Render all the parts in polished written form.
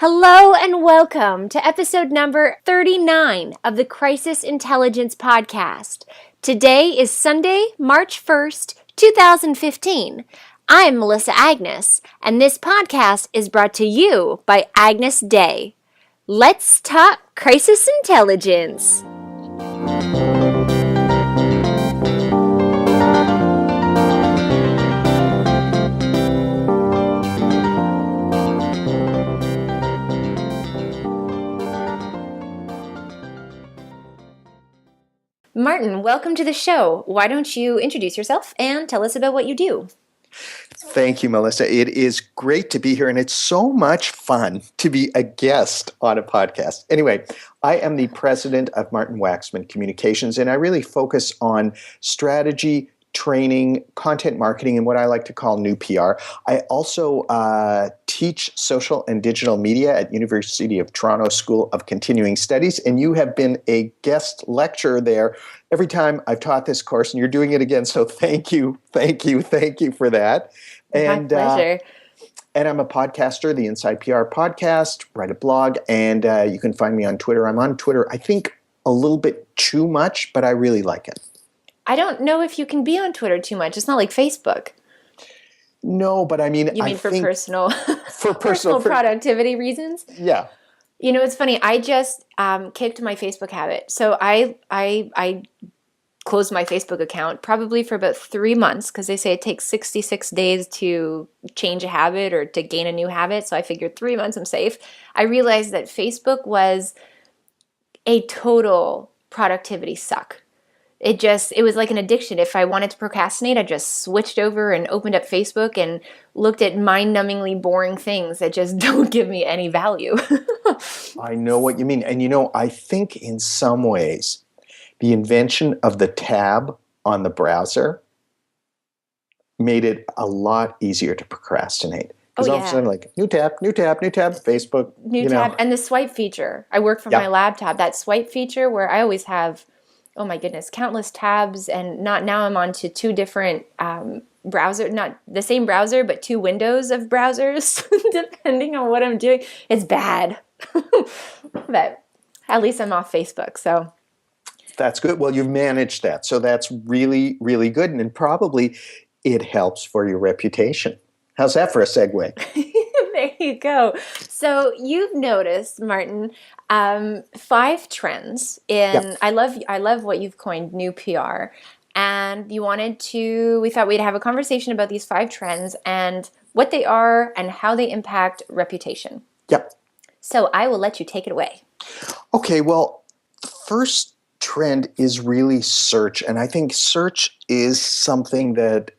Hello and welcome to episode number 39 of the Crisis Intelligence Podcast. Today is Sunday, March 1st, 2015. I'm Melissa Agnes, and this podcast is brought to you by Agnes Day. Let's talk crisis intelligence. Martin, welcome to the show. Why don't you introduce yourself and tell us about what you do? Thank you, Melissa. It is great to be here, and it's so much fun to be a guest on a podcast. Anyway, I am the president of Martin Waxman Communications, and I really focus on strategy, training, content marketing, and what I like to call new PR. I also teach social and digital media at University of Toronto School of Continuing Studies, and you have been a guest lecturer there every time I've taught this course, and you're doing it again, so thank you for that. My pleasure. And I'm a podcaster, the Inside PR podcast, write a blog, and you can find me on Twitter. I'm on Twitter, I think, a little bit too much, but I really like it. I don't know if you can be on Twitter too much. It's not like Facebook. No, but I mean, for personal productivity reasons? Yeah. You know, it's funny. I just kicked my Facebook habit. So I closed my Facebook account probably for about 3 months because they say it takes 66 days to change a habit or to gain a new habit. So I figured 3 months I'm safe. I realized that Facebook was a total productivity suck. It was like an addiction. If I wanted to procrastinate, I just switched over and opened up Facebook and looked at mind-numbingly boring things that just don't give me any value. I know what you mean. And I think in some ways, the invention of the tab on the browser made it a lot easier to procrastinate. Because all of a sudden, like, new tab, Facebook. New tab, and the swipe feature. I work from my laptop. That swipe feature where I always have, oh my goodness, countless tabs, and now I'm on to two different browser, not the same browser, but two windows of browsers, depending on what I'm doing. It's bad. But at least I'm off Facebook, so. That's good. Well, you've managed that. So that's really, really good. And probably it helps for your reputation. How's that for a segue? There you go. So you've noticed, Martin, 5 trends in, Yep. I love what you've coined, new PR. And we thought we'd have a conversation about these 5 trends and what they are and how they impact reputation. Yep. So I will let you take it away. Okay, well, the first trend is really search. And I think search is something that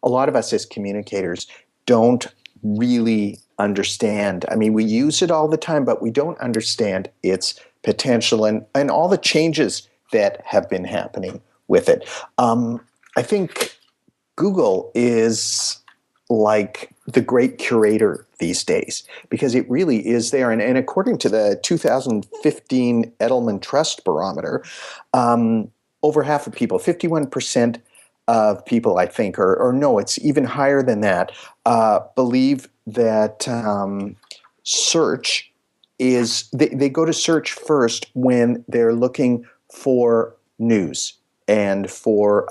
a lot of us as communicators don't really understand. I mean, we use it all the time, but we don't understand its potential and all the changes that have been happening with it. I think Google is like the great curator these days because it really is there. And according to the 2015 Edelman Trust Barometer, over half of people, 51% of people, I think, or no, it's even higher than that, believe that search is, they go to search first when they're looking for news and for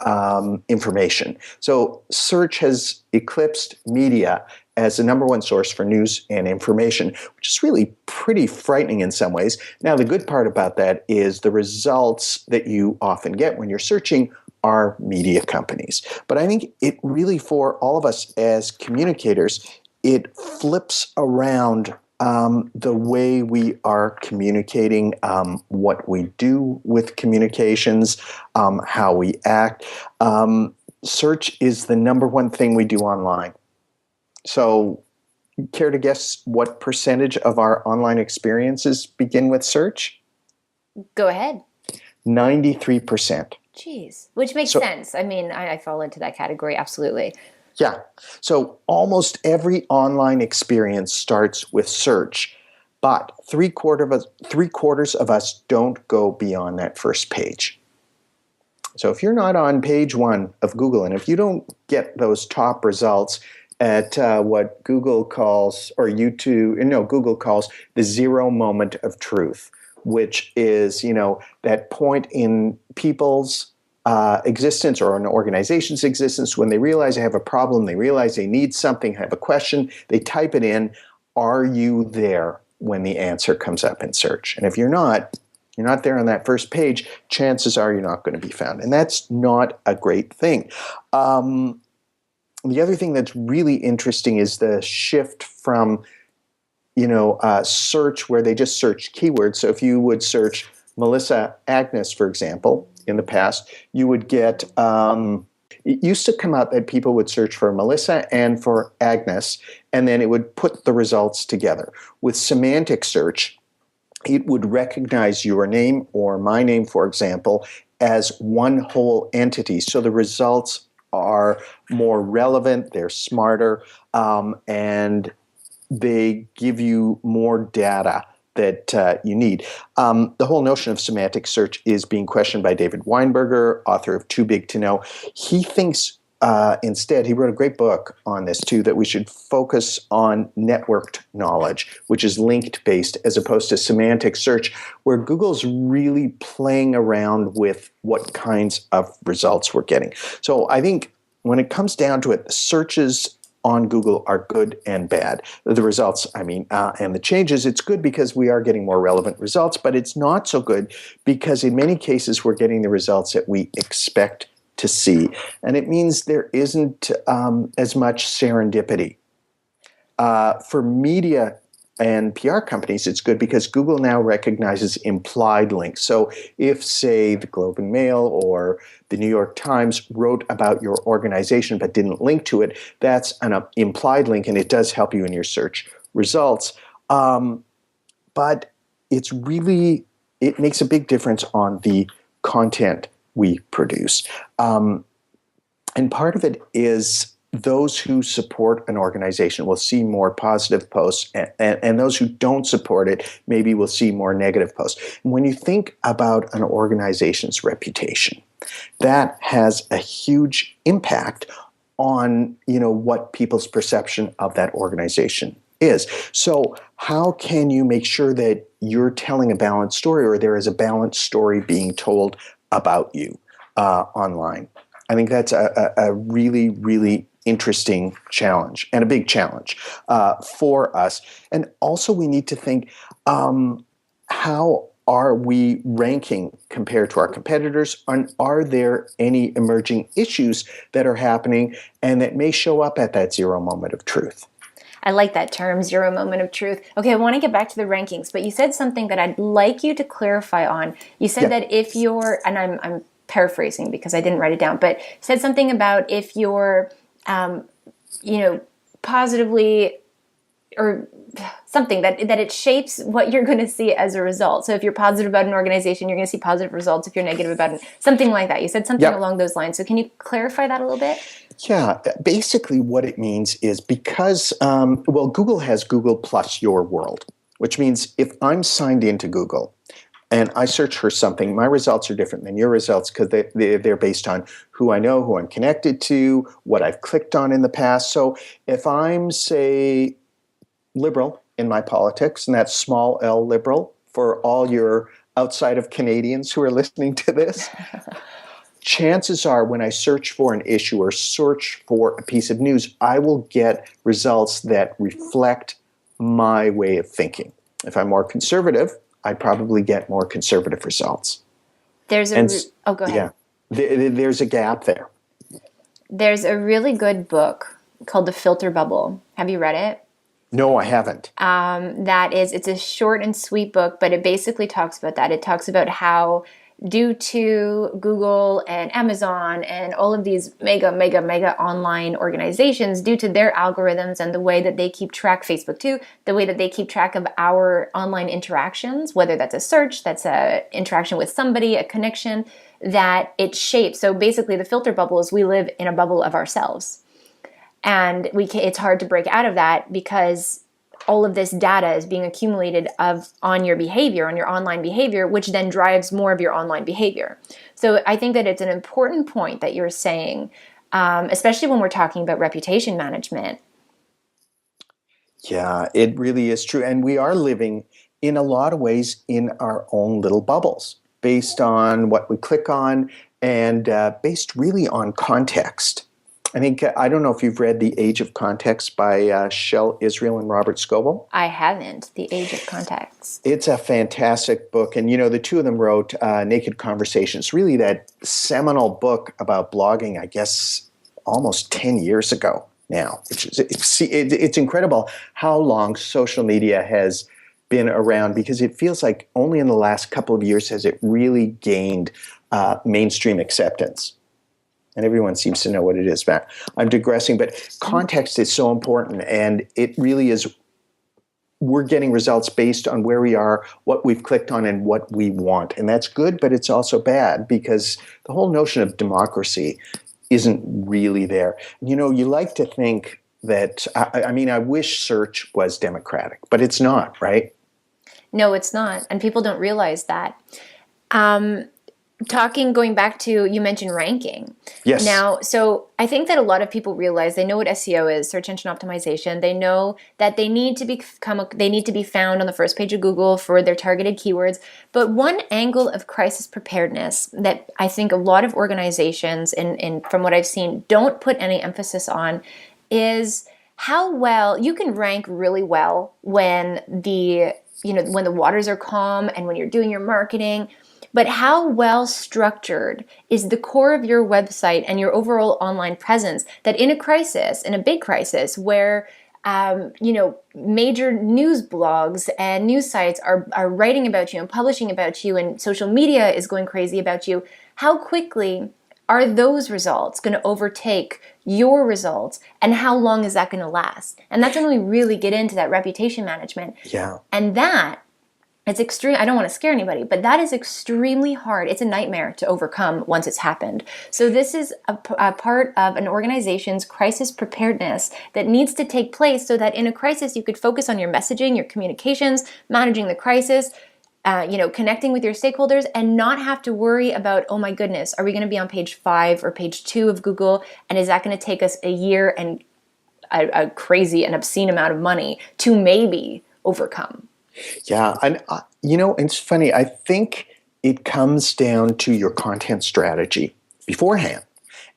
information. So search has eclipsed media as the number one source for news and information, which is really pretty frightening in some ways. Now, the good part about that is the results that you often get when you're searching are media companies. But I think it really, for all of us as communicators, it flips around the way we are communicating, what we do with communications, how we act. Search is the number one thing we do online. So, care to guess what percentage of our online experiences begin with search? Go ahead. 93%. Jeez, which makes sense. I mean, I fall into that category, absolutely. Yeah. So almost every online experience starts with search, but three quarters of us don't go beyond that first page. So if you're not on page 1 of Google, and if you don't get those top results, at what Google calls, or YouTube, no, Google calls the zero moment of truth, which is, that point in people's existence or an organization's existence when they realize they have a problem, they realize they need something, have a question, they type it in. Are you there when the answer comes up in search? And if you're not there on that first page, chances are you're not going to be found. And that's not a great thing. The other thing that's really interesting is the shift from, search where they just search keywords. So if you would search Melissa Agnes, for example, in the past, you would get, it used to come out that people would search for Melissa and for Agnes, and then it would put the results together. With semantic search, it would recognize your name or my name, for example, as one whole entity. So the results are more relevant, they're smarter, and they give you more data that you need. The whole notion of semantic search is being questioned by David Weinberger, author of Too Big to Know. He thinks instead, he wrote a great book on this too, that we should focus on networked knowledge, which is linked based, as opposed to semantic search, where Google's really playing around with what kinds of results we're getting. So I think when it comes down to it, the searches on Google are good and bad. The results, and the changes, it's good because we are getting more relevant results, but it's not so good because in many cases we're getting the results that we expect to see. And it means there isn't as much serendipity. For media and PR companies, it's good because Google now recognizes implied links. So if, say, the Globe and Mail or the New York Times wrote about your organization but didn't link to it, that's an implied link, and it does help you in your search results. But it makes a big difference on the content we produce. And part of it is those who support an organization will see more positive posts, and those who don't support it maybe will see more negative posts. And when you think about an organization's reputation, that has a huge impact on what people's perception of that organization is. So how can you make sure that you're telling a balanced story, or there is a balanced story being told about you online? I think that's a really, really interesting challenge, and a big challenge for us. And also we need to think, how are we ranking compared to our competitors? And are there any emerging issues that are happening and that may show up at that zero moment of truth? I like that term, zero moment of truth. Okay, I want to get back to the rankings, but you said something that I'd like you to clarify on. You said that if you're, and I'm paraphrasing because I didn't write it down, but said something about if you're, positively, or something that it shapes what you're going to see as a result. So if you're positive about an organization, you're going to see positive results. If you're negative about it, something like that. You said something along those lines. So can you clarify that a little bit? Yeah, basically what it means is because, Google has Google plus your world, which means if I'm signed into Google and I search for something, my results are different than your results because they're based on who I know, who I'm connected to, what I've clicked on in the past. So if I'm, say, liberal in my politics, and that's small L liberal for all your outside of Canadians who are listening to this, chances are when I search for an issue or search for a piece of news, I will get results that reflect my way of thinking. If I'm more conservative, I probably get more conservative results. Go ahead. Yeah, there's a gap there. There's a really good book called The Filter Bubble. Have you read it? No, I haven't. It's a short and sweet book, but it basically talks about that. It talks about how, due to Google and Amazon and all of these mega online organizations, due to their algorithms and the way that they keep track, Facebook too, the way that they keep track of our online interactions, whether that's a search, that's a interaction with somebody, a connection, that it shapes. So basically the filter bubble is we live in a bubble of ourselves. And it's hard to break out of that because all of this data is being accumulated on your behavior, on your online behavior, which then drives more of your online behavior. So I think that it's an important point that you're saying, especially when we're talking about reputation management, Yeah, it really is true. And we are living in a lot of ways in our own little bubbles based on what we click on and based really on context. I think, I don't know if you've read The Age of Context by Shel Israel and Robert Scoble. I haven't. The Age of Context. It's a fantastic book. And, the two of them wrote Naked Conversations, really that seminal book about blogging, I guess, almost 10 years ago now. It's incredible how long social media has been around, because it feels like only in the last couple of years has it really gained mainstream acceptance. And everyone seems to know what it is. But I'm digressing, but context is so important, and it really is. We're getting results based on where we are, what we've clicked on, and what we want. And that's good, but it's also bad, because the whole notion of democracy isn't really there. You like to think that, I wish search was democratic, but it's not, right? No, it's not. And people don't realize that. Going back to, you mentioned ranking. Yes. Now, so I think that a lot of people realize, they know what SEO is, search engine optimization. They know that they need to be found on the first page of Google for their targeted keywords. But one angle of crisis preparedness that I think a lot of organizations, and from what I've seen, don't put any emphasis on is how well you can rank really well when when the waters are calm and when you're doing your marketing. But how well structured is the core of your website and your overall online presence that in a big crisis where major news blogs and news sites are writing about you and publishing about you, and social media is going crazy about you, how quickly are those results going to overtake your results, and how long is that going to last? And that's when we really get into that reputation management. Yeah. And that, it's extreme. I don't want to scare anybody, but that is extremely hard. It's a nightmare to overcome once it's happened. So this is a part of an organization's crisis preparedness that needs to take place, so that in a crisis you could focus on your messaging, your communications, managing the crisis, connecting with your stakeholders, and not have to worry about, oh my goodness, are we going to be on page 5 or page 2 of Google? And is that going to take us a year and a crazy and obscene amount of money to maybe overcome? Yeah, and it's funny. I think it comes down to your content strategy beforehand.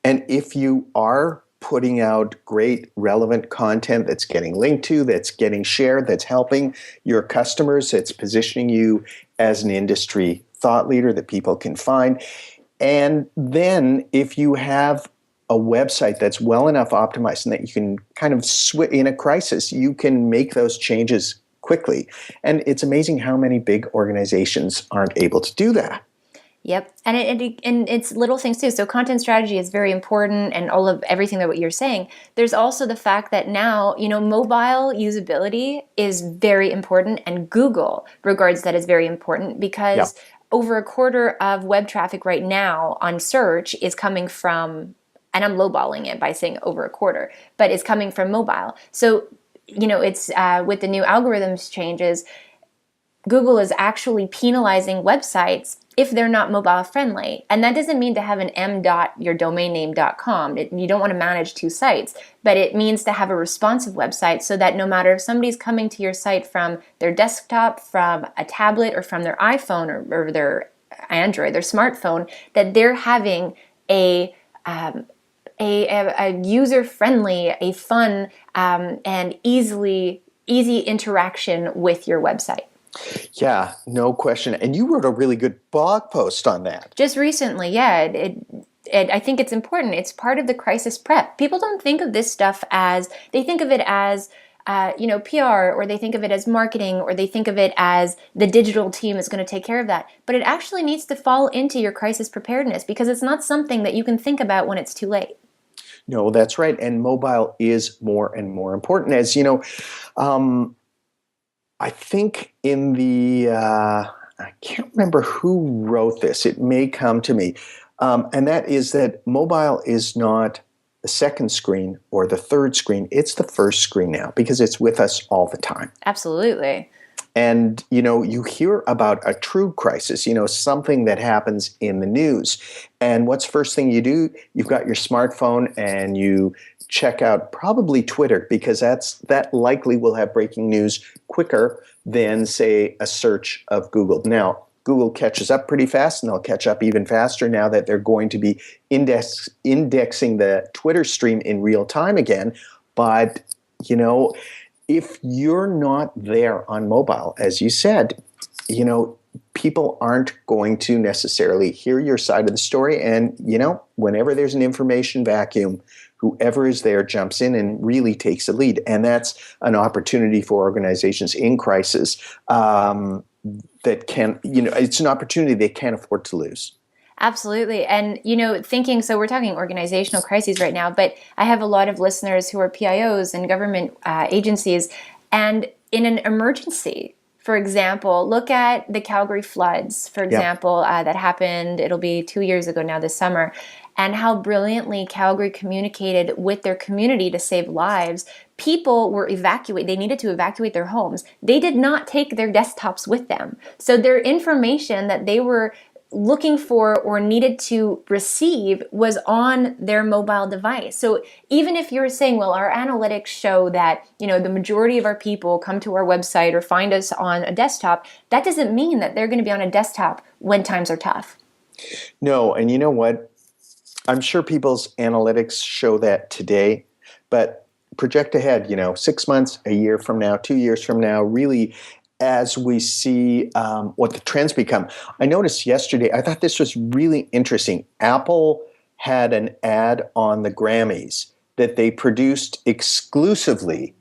And if you are putting out great, relevant content that's getting linked to, that's getting shared, that's helping your customers, that's positioning you as an industry thought leader that people can find, and then if you have a website that's well enough optimized and that you can kind of in a crisis, you can make those changes quickly. And it's amazing how many big organizations aren't able to do that. Yep. And it's little things too. So content strategy is very important, and all of everything that what you're saying. There's also the fact that now, mobile usability is very important, and Google regards that as very important, because over a quarter of web traffic right now on search is coming from, and I'm lowballing it by saying over a quarter, but it's coming from mobile. So, it's with the new algorithms changes, Google is actually penalizing websites if they're not mobile friendly. And that doesn't mean to have an m.yourdomainname.com. You don't want to manage 2 sites, but it means to have a responsive website, so that no matter if somebody's coming to your site from their desktop, from a tablet, or from their iPhone or their Android, their smartphone, that they're having a user-friendly, a fun, and easy interaction with your website. Yeah, no question. And you wrote a really good blog post on that. Just recently, yeah. I think it's important. It's part of the crisis prep. People don't think of this stuff they think of it as PR, or they think of it as marketing, or they think of it as the digital team is going to take care of that. But it actually needs to fall into your crisis preparedness, because it's not something that you can think about when it's too late. No, that's right. And mobile is more and more important. As you know, I think in I can't remember who wrote this. It may come to me. And that is that mobile is not the second screen or the third screen. It's the first screen now, because it's with us all the time. Absolutely. And, you hear about a true crisis, something that happens in the news. And what's the first thing you do? You've got your smartphone and you check out probably Twitter, because that likely will have breaking news quicker than, say, a search of Google. Now, Google catches up pretty fast, and they'll catch up even faster now that they're going to be indexing the Twitter stream in real time again. But, if you're not there on mobile, as you said, people aren't going to necessarily hear your side of the story. And, whenever there's an information vacuum, whoever is there jumps in and really takes a lead. And that's an opportunity for organizations in crisis that it's an opportunity they can't afford to lose. Absolutely. And, thinking, so we're talking organizational crises right now, but I have a lot of listeners who are PIOs and government agencies. And in an emergency, for example, look at the Calgary Floods, for example, that happened, it'll be 2 years ago now this summer, and how brilliantly Calgary communicated with their community to save lives. People were evacuated. They needed to evacuate their homes. They did not take their desktops with them. So their information that they were looking for or needed to receive was on their mobile device. So even if you're saying, well, our analytics show that, the majority of our people come to our website or find us on a desktop, that doesn't mean that they're going to be on a desktop when times are tough. No, and you know what? I'm sure people's analytics show that today, but project ahead, 6 months, a year from now, 2 years from now, really, as we see what the trends become. I noticed yesterday, I thought this was really interesting. Apple had an ad on the Grammys that they produced exclusively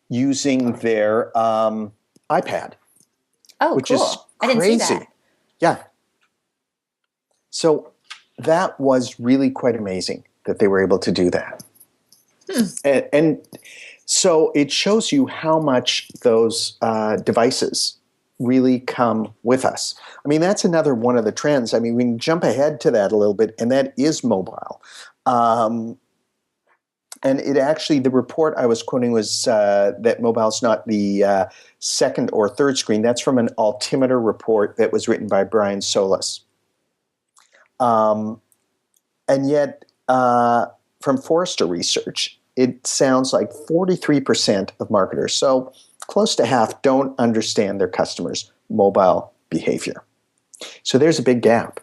using their iPad. Oh, which cool. is crazy. I didn't see that. Yeah. So that was really quite amazing that they were able to do that. And so it shows you how much those devices really come with us. I mean, that's another one of the trends. I mean, we can jump ahead to that a little bit, and that is mobile. And it actually, the report I was quoting was that mobile is not the second or third screen. That's from an altimeter report that was written by Brian Solis. And yet, from Forrester Research, it sounds like 43% of marketers, so close to half, don't understand their customers' mobile behavior. So there's a big gap.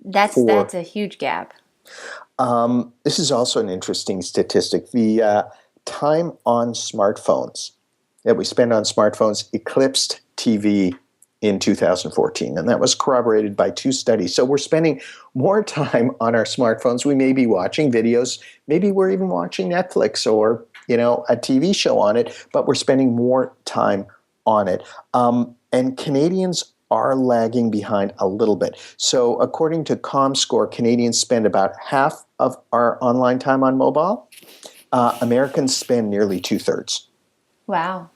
That's a huge gap. This is also an interesting statistic. The time on smartphones that we spend on smartphones eclipsed TV in 2014, and that was corroborated by 2 studies. So we're spending more time on our smartphones. We may be watching videos, maybe we're even watching Netflix or a TV show on it, but we're spending more time on it. And Canadians are lagging behind a little bit. So according to ComScore, Canadians spend about half of our online time on mobile. Americans spend nearly 2/3. Wow.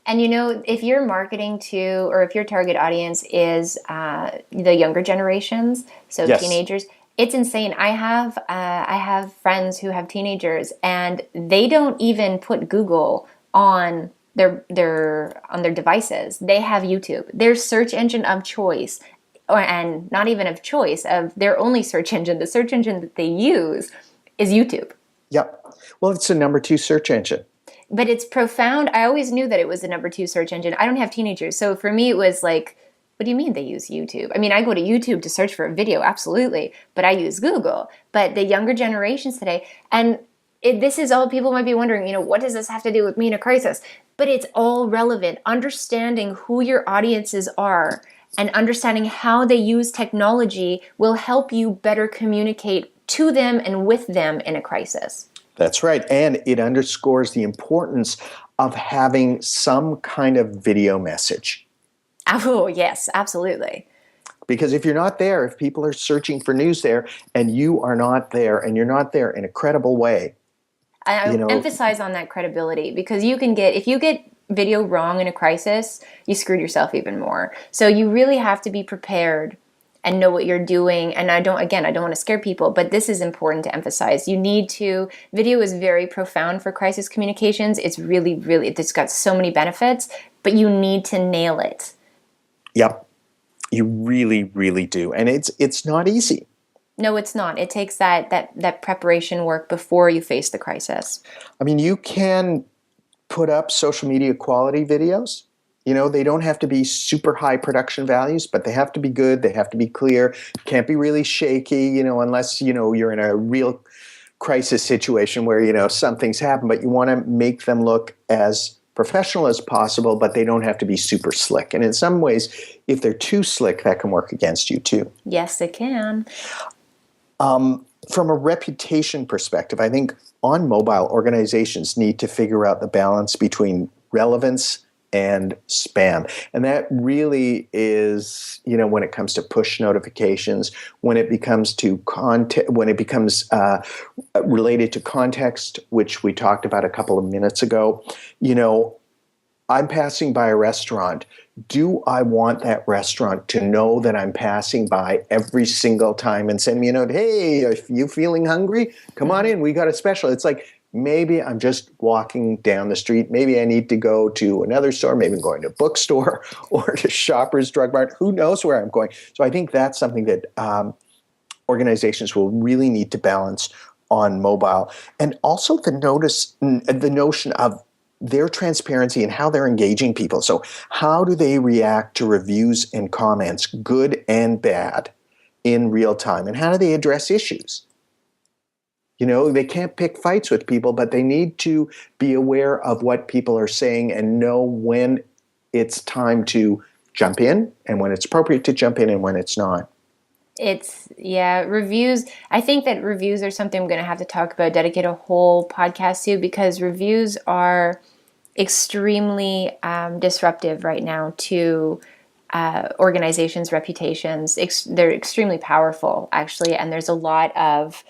And if you're marketing to, or if your target audience is the younger generations, so Yes. teenagers, it's insane. I have friends who have teenagers, and they don't even put Google on their devices. They have YouTube. Their search engine of choice, and not even of choice, of their only search engine, the search engine that they use is YouTube. Yep. Well, it's the number 2 search engine. But it's profound. I always knew that it was the number 2 search engine. I don't have teenagers, so for me it was like, what do you mean they use YouTube? I mean, I go to YouTube to search for a video, absolutely, but I use Google. But the younger generations today, and this is all people might be wondering, what does this have to do with me in a crisis? But it's all relevant. Understanding who your audiences are and understanding how they use technology will help you better communicate to them and with them in a crisis. That's right. And it underscores the importance of having some kind of video message. Oh, yes, absolutely. Because if you're not there, if people are searching for news there and you are not there, and you're not there in a credible way. I emphasize on that credibility, because if you get video wrong in a crisis, you screwed yourself even more. So you really have to be prepared and know what you're doing. And I don't want to scare people, but this is important to emphasize. Video is very profound for crisis communications. It's really, really, it's got so many benefits, but you need to nail it. Yep. You really, really do. And it's not easy. No, it's not. It takes that preparation work before you face the crisis. I mean, you can put up social media quality videos. You know, they don't have to be super high production values, but they have to be good. They have to be clear. Can't be really shaky, you know, unless, you know, you're in a real crisis situation where, you know, something's happened, but you want to make them look as professional as possible, but they don't have to be super slick. And in some ways, if they're too slick, that can work against you too. Yes, it can. From a reputation perspective, I think on mobile, organizations need to figure out the balance between relevance and spam. And that really is, you know, when it comes to push notifications, when it becomes to content, when it becomes related to context, which we talked about a couple of minutes ago, you know, I'm passing by a restaurant. Do I want that restaurant to know that I'm passing by every single time and send me a note? Hey, are you feeling hungry? Come on in. We got a special. It's like, maybe I'm just walking down the street. Maybe I need to go to another store. Maybe I'm going to a bookstore or to Shoppers Drug Mart. Who knows where I'm going? So I think that's something that organizations will really need to balance on mobile. And also the notion of their transparency and how they're engaging people. So how do they react to reviews and comments, good and bad, in real time? And how do they address issues? You know, they can't pick fights with people, but they need to be aware of what people are saying and know when it's time to jump in and when it's appropriate to jump in and when it's not. Reviews. I think that reviews are something I'm going to have to talk about, dedicate a whole podcast to, because reviews are extremely disruptive right now to organizations' reputations. They're extremely powerful, actually, and there's a lot of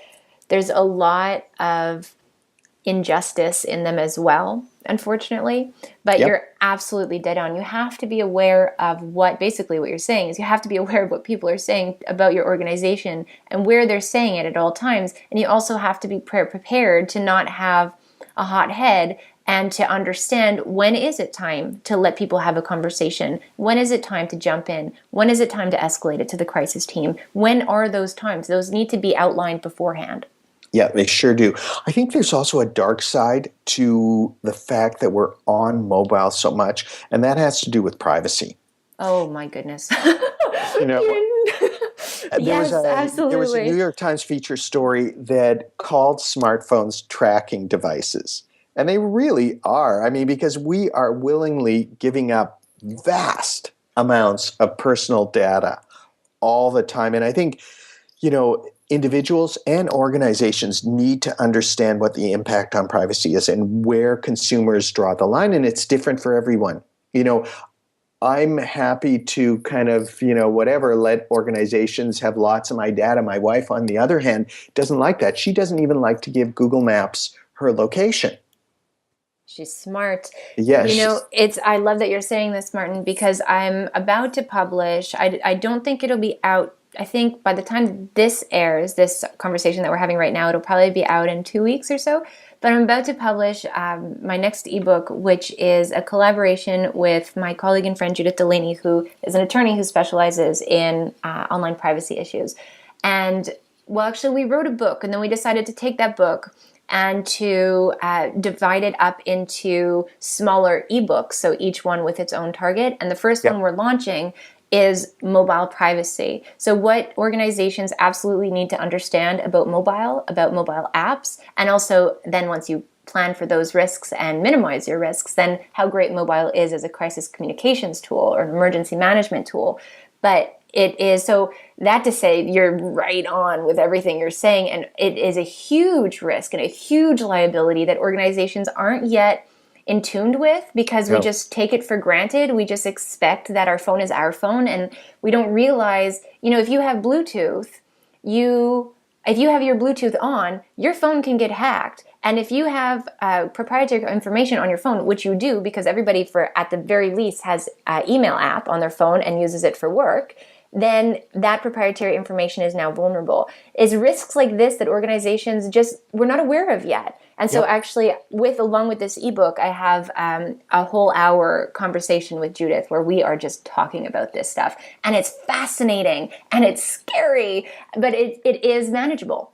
injustice in them as well, unfortunately. But Yep. you're absolutely dead on. You have to be aware of what you're saying is you have to be aware of what people are saying about your organization and where they're saying it at all times. And you also have to be prepared to not have a hot head and to understand when is it time to let people have a conversation? When is it time to jump in? When is it time to escalate it to the crisis team? When are those times? Those need to be outlined beforehand. Yeah, they sure do. I think there's also a dark side to the fact that we're on mobile so much, and that has to do with privacy. Oh my goodness. You know, Yes, there was a New absolutely. York Times feature story that called smartphones tracking devices. And they really are. I mean, because we are willingly giving up vast amounts of personal data all the time. And I think, you know, individuals and organizations need to understand what the impact on privacy is and where consumers draw the line. And it's different for everyone. You know, I'm happy to kind of, you know, whatever, let organizations have lots of my data. My wife, on the other hand, doesn't like that. She doesn't even like to give Google Maps her location. She's smart. You know, Yes. I love that you're saying this, Martin, because I'm about to publish. I don't think it'll be out. I think by the time this airs, this conversation that we're having right now, it'll probably be out in 2 weeks or so. But I'm about to publish my next ebook, which is a collaboration with my colleague and friend Judith Delaney, who is an attorney who specializes in online privacy issues. And well, actually, we wrote a book, and then we decided to take that book and to divide it up into smaller ebooks, so each one with its own target. And the first one Yep. we're launching is mobile privacy. So what organizations absolutely need to understand about mobile apps, and also then once you plan for those risks and minimize your risks, then how great mobile is as a crisis communications tool or an emergency management tool. But it is, so that to say, you're right on with everything you're saying, and it is a huge risk and a huge liability that organizations aren't yet in tuned with, because we No. just take it for granted. We just expect that our phone is our phone, and we don't realize, you know, if you have Bluetooth, if you have your Bluetooth on, your phone can get hacked. And if you have proprietary information on your phone, which you do, because everybody at the very least has an email app on their phone and uses it for work, then that proprietary information is now vulnerable. It's risks like this that organizations we're not aware of yet. And so Yep. actually, along with this ebook, I have a whole hour conversation with Judith where we are just talking about this stuff. And it's fascinating and it's scary, but it is manageable.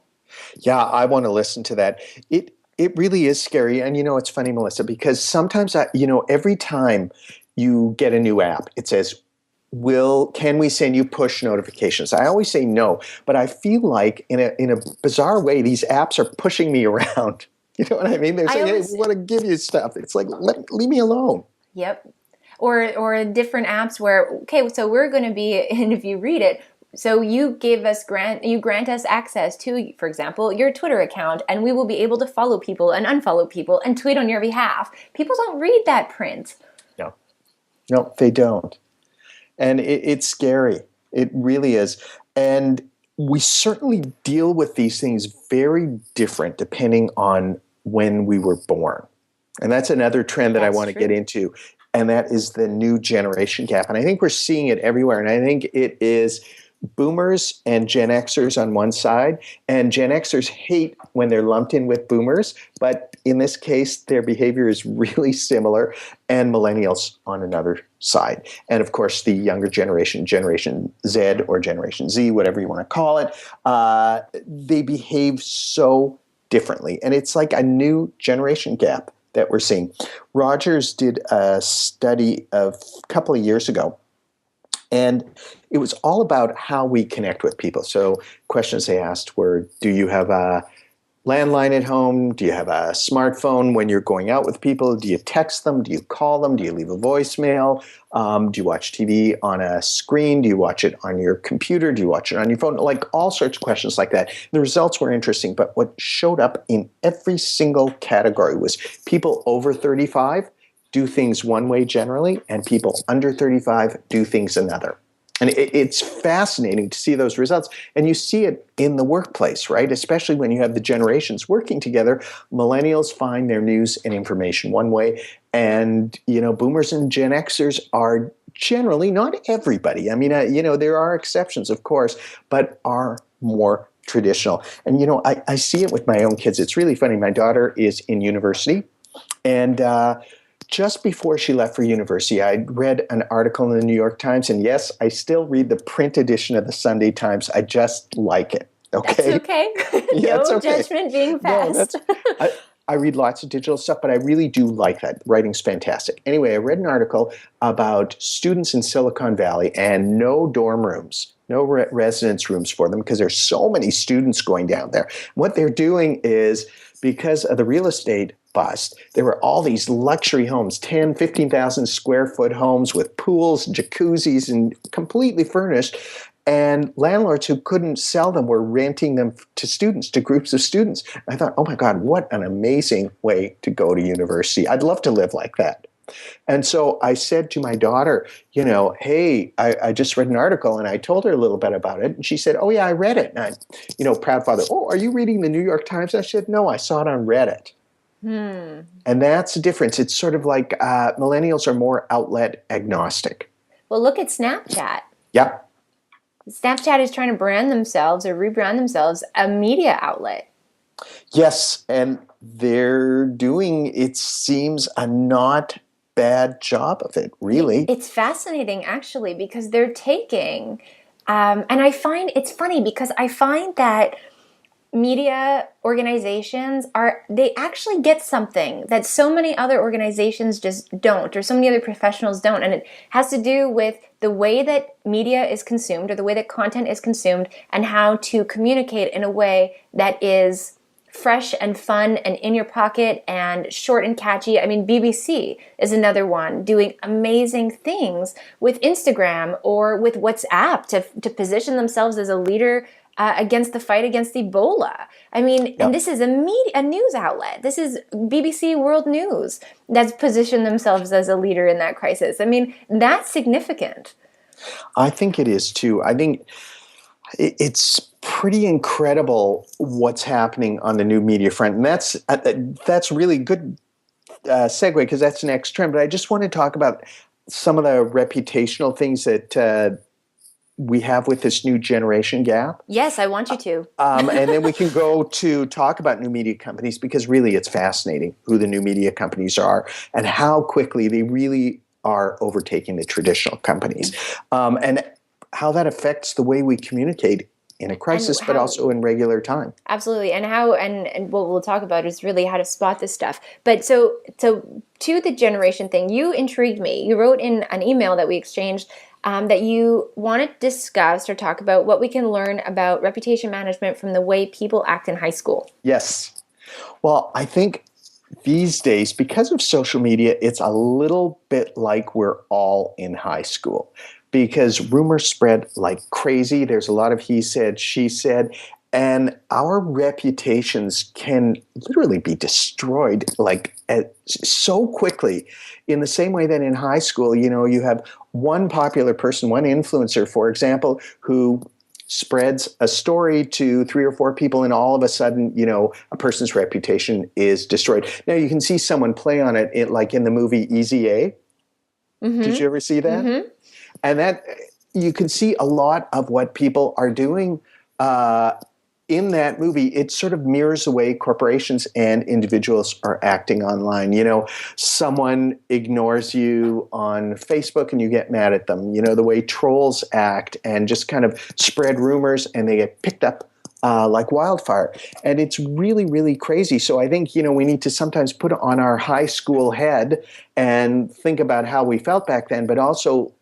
Yeah, I want to listen to that. It really is scary. And it's funny, Melissa, because sometimes every time you get a new app, it says, can we send you push notifications? I always say no, but I feel like in a bizarre way, these apps are pushing me around. You know what I mean? They're I saying, hey, always, we want to give you stuff. It's like, leave me alone. yep. Or different apps where, okay, so we're going to be, and if you read it, so you grant us access to, for example, your Twitter account, and we will be able to follow people and unfollow people and tweet on your behalf. People don't read that print. No, no, they don't. And it's scary. It really is. And we certainly deal with these things very different depending on when we were born. And that's another trend that I That's want to get true. into. And that is the new generation gap. And I think we're seeing it everywhere. And I think it is boomers and Gen Xers on one side, and Gen Xers hate when they're lumped in with boomers, but in this case, their behavior is really similar, and millennials on another side. And of course, the younger generation, Generation Z or Generation Z, whatever you want to call it, they behave so differently. And it's like a new generation gap that we're seeing. Rogers did a study a couple of years ago, and it was all about how we connect with people. So questions they asked were, do you have a landline at home? Do you have a smartphone when you're going out with people? Do you text them? Do you call them? Do you leave a voicemail? Do you watch TV on a screen? Do you watch it on your computer? Do you watch it on your phone? Like all sorts of questions like that. The results were interesting, but what showed up in every single category was people over 35 do things one way generally, and people under 35 do things another. And it's fascinating to see those results. And you see it in the workplace, right? Especially when you have the generations working together. Millennials find their news and information one way. And, boomers and Gen Xers are generally, not everybody. I mean, there are exceptions, of course, but are more traditional. And, I see it with my own kids. It's really funny. My daughter is in university. And just before she left for university, I read an article in the New York Times, and yes, I still read the print edition of the Sunday Times. I just like it. That's Okay? okay. Yeah, it's No okay. judgment being No, passed. I read lots of digital stuff, but I really do like that. Writing's fantastic. Anyway, I read an article about students in Silicon Valley and no dorm rooms, no residence rooms for them because there's so many students going down there. What they're doing is, because of the real estate bust, there were all these luxury homes, 10, 15,000 square foot homes with pools, jacuzzis, and completely furnished. And landlords who couldn't sell them were renting them to students, to groups of students. I thought, oh my God, what an amazing way to go to university. I'd love to live like that. And so I said to my daughter, hey, I just read an article, and I told her a little bit about it. And she said, oh yeah, I read it. And I, proud father, oh, are you reading the New York Times? I said, no, I saw it on Reddit. And that's the difference. It's sort of like millennials are more outlet agnostic. Well, look at Snapchat. Yep. Snapchat is trying to brand themselves or rebrand themselves a media outlet. Yes, and they're doing, it seems, a not bad job of it, really. It's fascinating, actually, because they're taking, and I find it's funny because I find that media organizations they actually get something that so many other organizations just don't, or so many other professionals don't. And it has to do with the way that media is consumed, or the way that content is consumed, and how to communicate in a way that is fresh and fun and in your pocket and short and catchy. I mean, BBC is another one doing amazing things with Instagram or with WhatsApp to position themselves as a leader against the fight against Ebola. I mean, and this is a news outlet. This is BBC World News that's positioned themselves as a leader in that crisis. I mean, that's significant. I think it is too. I think it's pretty incredible what's happening on the new media front. And that's really good segue, because that's the next trend. But I just want to talk about some of the reputational things that we have with this new generation gap. Yes, I want you to. And then we can go to talk about new media companies, because really it's fascinating who the new media companies are and how quickly they really are overtaking the traditional companies, and how that affects the way we communicate in a And crisis, but how also in regular time. Absolutely, and how and what we'll talk about is really how to spot this stuff. But so to the generation thing, you intrigued me. You wrote in an email that we exchanged that you want to discuss or talk about what we can learn about reputation management from the way people act in high school. Yes. Well, I think these days, because of social media, it's a little bit like we're all in high school, because rumors spread like crazy. There's a lot of he said, she said, and our reputations can literally be destroyed so quickly. In the same way that in high school, you have one popular person, one influencer, for example, who spreads a story to 3 or 4 people, and all of a sudden, a person's reputation is destroyed. Now, you can see someone play on it, like in the movie Easy A. Mm-hmm. Did you ever see that? Mm-hmm. And that you can see a lot of what people are doing in that movie. It sort of mirrors the way corporations and individuals are acting online. Someone ignores you on Facebook and you get mad at them. The way trolls act and just kind of spread rumors, and they get picked up like wildfire. And it's really, really crazy. So I think, we need to sometimes put on our high school head and think about how we felt back then, but also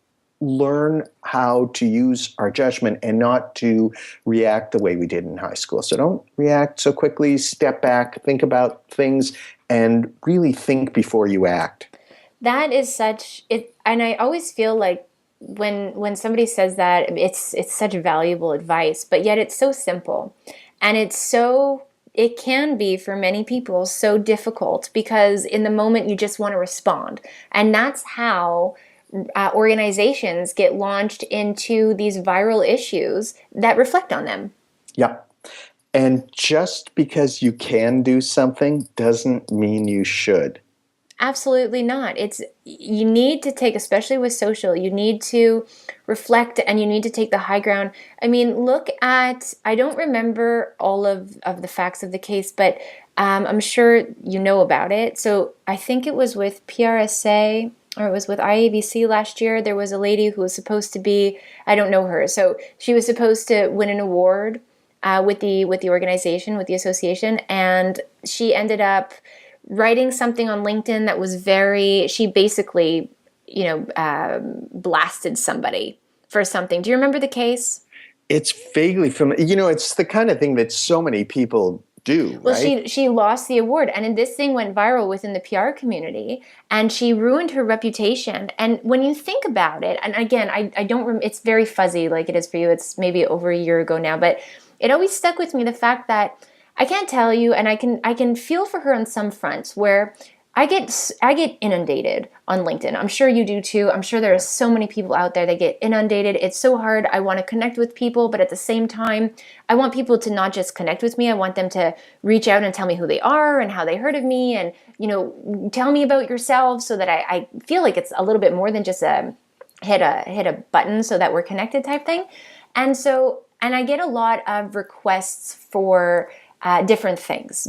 learn how to use our judgment and not to react the way we did in high school. So don't react so quickly. Step back, think about things, and really think before you act. That is such it, and I always feel like when somebody says that, it's such valuable advice, but yet it's so simple, and it can be for many people so difficult, because in the moment you just want to respond, and that's how organizations get launched into these viral issues that reflect on them. Yeah. And just because you can do something doesn't mean you should. Absolutely not. You need to take, especially with social, you need to reflect and you need to take the high ground. I mean, I don't remember all of the facts of the case, but I'm sure you know about it. So I think it was with PRSA, or it was with IABC last year. There was a lady who was supposed to be, I don't know her, so she was supposed to win an award with the organization, with the association, and she ended up writing something on LinkedIn that was she basically, blasted somebody for something. Do you remember the case? It's vaguely familiar. It's the kind of thing that so many people do, Well, right? she lost the award, and this thing went viral within the PR community, and she ruined her reputation. And when you think about it, and again, I don't. It's very fuzzy, like it is for you. It's maybe over a year ago now, but it always stuck with me, the fact that I can't tell you, and I can feel for her on some fronts where I get inundated on LinkedIn. I'm sure you do too. I'm sure there are so many people out there that get inundated. It's so hard. I want to connect with people, but at the same time, I want people to not just connect with me. I want them to reach out and tell me who they are and how they heard of me, and tell me about yourself, so that I feel like it's a little bit more than just a hit a button so that we're connected type thing. And I get a lot of requests for different things,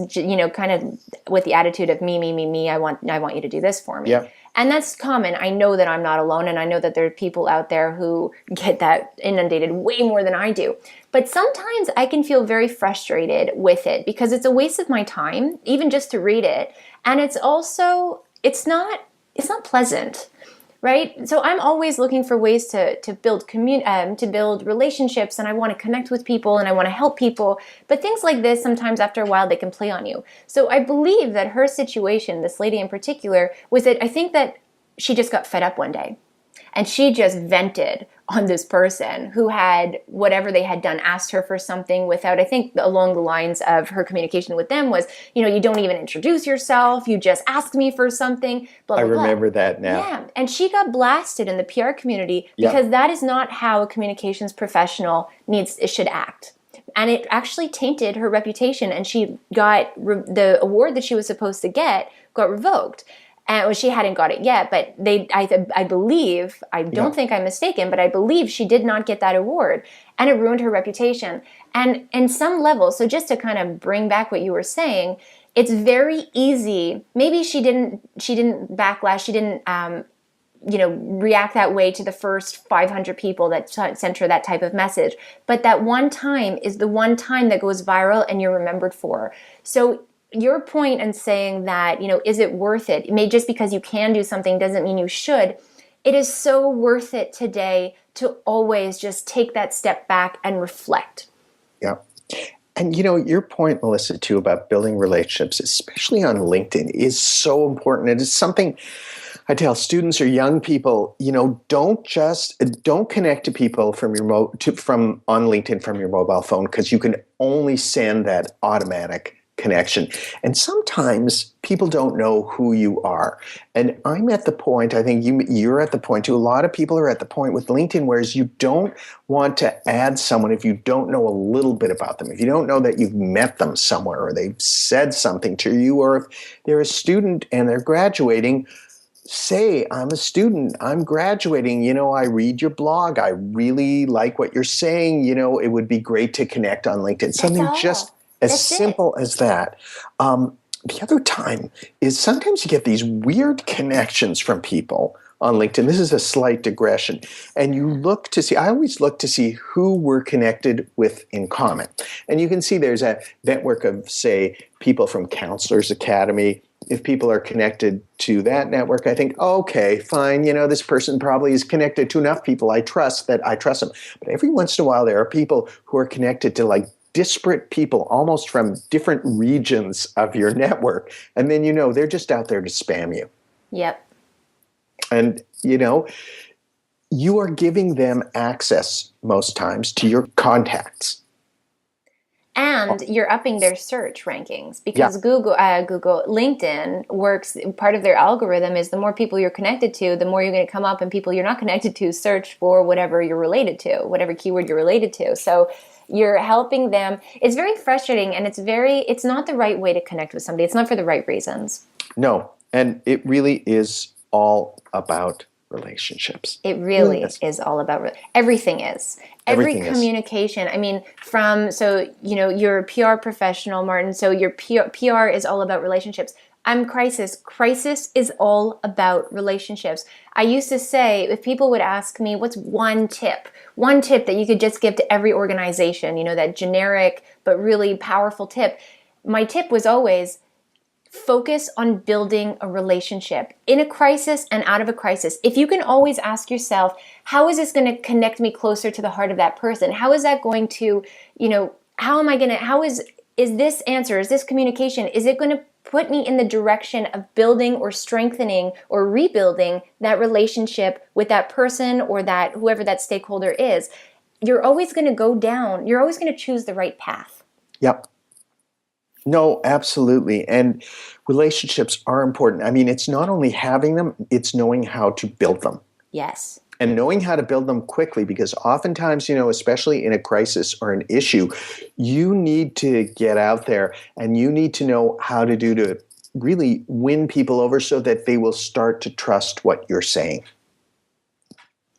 kind of with the attitude of me. I want you to do this for me. Yeah. And that's common. I know that I'm not alone, and I know that there are people out there who get that inundated way more than I do. But sometimes I can feel very frustrated with it, because it's a waste of my time, even just to read it. And it's not pleasant. Right? So I'm always looking for ways to build to build relationships, and I want to connect with people and I want to help people. But things like this, sometimes after a while, they can play on you. So I believe that her situation, this lady in particular, was that I think that she just got fed up one day, and she just vented on this person who had, whatever they had done, asked her for something without, I think along the lines of her communication with them was, you don't even introduce yourself, you just ask me for something, blah, blah, I remember blah. that now. Yeah, and she got blasted in the PR community because that is not how a communications professional should act. And it actually tainted her reputation, and she got the award that she was supposed to get got revoked. And well, she hadn't got it yet, but I believe, I don't Yeah. think I'm mistaken, but I believe she did not get that award, and it ruined her reputation. And in some level, so just to kind of bring back what you were saying, it's very easy. Maybe she didn't backlash, she didn't react that way to the first 500 people that sent her that type of message. But that one time is the one time that goes viral and you're remembered for. So your point in saying that, is it worth it? It may just because you can do something doesn't mean you should. It is so worth it today to always just take that step back and reflect. Yeah. And your point, Melissa, too, about building relationships, especially on LinkedIn, is so important. It is something I tell students or young people, don't connect to people from from on LinkedIn from your mobile phone, because you can only send that automatic connection. And sometimes people don't know who you are. And I'm at the point, I think you're at the point too, a lot of people are at the point with LinkedIn, whereas you don't want to add someone if you don't know a little bit about them, if you don't know that you've met them somewhere or they've said something to you, or if they're a student and they're graduating. Say, I'm a student, I'm graduating, I read your blog, I really like what you're saying, it would be great to connect on LinkedIn. Something just as simple as that. The other time is sometimes you get these weird connections from people on LinkedIn. This is a slight digression. And I always look to see who we're connected with in common. And you can see there's a network of, say, people from Counselors Academy. If people are connected to that network, I think, okay, fine, this person probably is connected to enough people I trust them. But every once in a while, there are people who are connected to disparate people, almost from different regions of your network. And then, they're just out there to spam you. Yep. And, you are giving them access most times to your contacts. And you're upping their search rankings because LinkedIn works. Part of their algorithm is the more people you're connected to, the more you're going to come up, and people you're not connected to search for whatever you're related to, whatever keyword you're related to. So you're helping them. It's very frustrating, and it's not the right way to connect with somebody. It's not for the right reasons. No, and it really is all about relationships. It really is all about everything is. Every communication. I mean, you're a PR professional, Martin, so your PR is all about relationships. I'm Crisis. Crisis is all about relationships. I used to say, if people would ask me, what's one tip that you could just give to every organization, that generic but really powerful tip, my tip was always, focus on building a relationship in a crisis and out of a crisis. If you can always ask yourself, how is this going to connect me closer to the heart of that person? How is that going to, is this answer, is this communication, is it going to put me in the direction of building or strengthening or rebuilding that relationship with that person or that whoever that stakeholder is? You're always going to go down. You're always going to choose the right path. Yep. No, absolutely. And relationships are important. I mean, it's not only having them, it's knowing how to build them. Yes. And knowing how to build them quickly, because oftentimes, especially in a crisis or an issue, you need to get out there and you need to know how to really win people over so that they will start to trust what you're saying.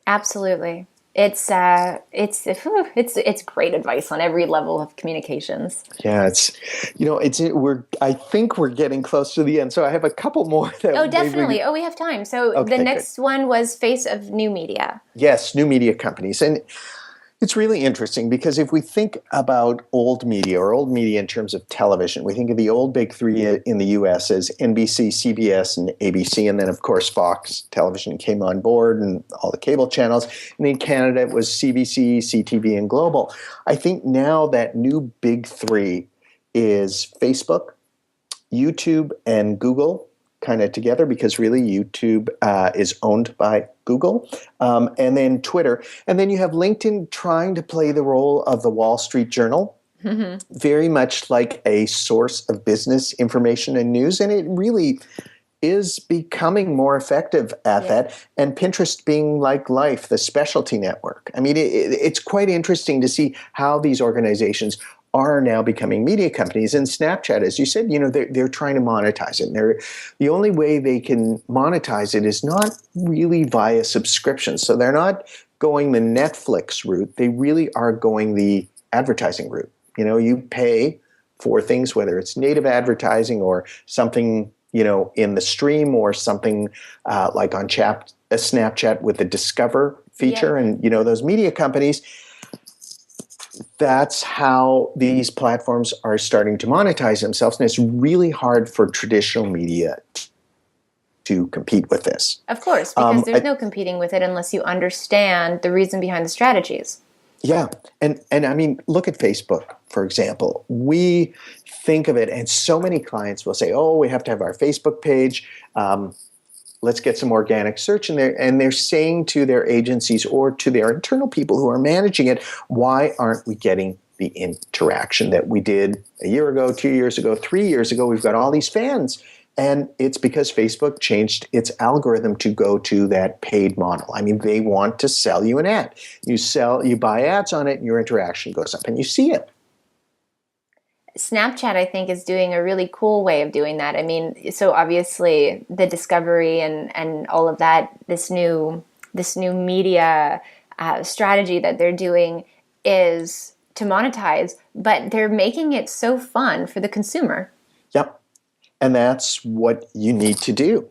Absolutely. It's great advice on every level of communications. Yeah, I think we're getting close to the end. So I have a couple more. Definitely. We have time. So the next one was face of new media. Yes, new media companies. And it's really interesting because if we think about old media in terms of television, we think of the old big three in the US as NBC, CBS, and ABC. And then, of course, Fox Television came on board and all the cable channels. And in Canada, it was CBC, CTV, and Global. I think now that new big three is Facebook, YouTube, and Google kind of together, because really YouTube is owned by Google, and then Twitter. And then you have LinkedIn trying to play the role of the Wall Street Journal, very much like a source of business information and news. And it really is becoming more effective at that. And Pinterest being like Life, the specialty network. I mean, it's quite interesting to see how these organizations are now becoming media companies. And Snapchat, as you said, they're trying to monetize it. And the only way they can monetize it is not really via subscription. So they're not going the Netflix route. They really are going the advertising route. You pay for things, whether it's native advertising or something, in the stream, or something like on Snapchat with the Discover feature. Yeah. And, those media companies, that's how these platforms are starting to monetize themselves. And it's really hard for traditional media to compete with this. Of course, because there's no competing with it unless you understand the reason behind the strategies. Yeah. And I mean, look at Facebook, for example. We think of it, and so many clients will say, oh, we have to have our Facebook page. Let's get some organic search in there. And they're saying to their agencies or to their internal people who are managing it, why aren't we getting the interaction that we did a year ago, 2 years ago, 3 years ago? We've got all these fans. And it's because Facebook changed its algorithm to go to that paid model. I mean, they want to sell you an ad. You buy ads on it, and your interaction goes up, and you see it. Snapchat, I think, is doing a really cool way of doing that. I mean, so obviously the discovery and all of that, this new media strategy that they're doing is to monetize, but they're making it so fun for the consumer. Yep. And that's what you need to do.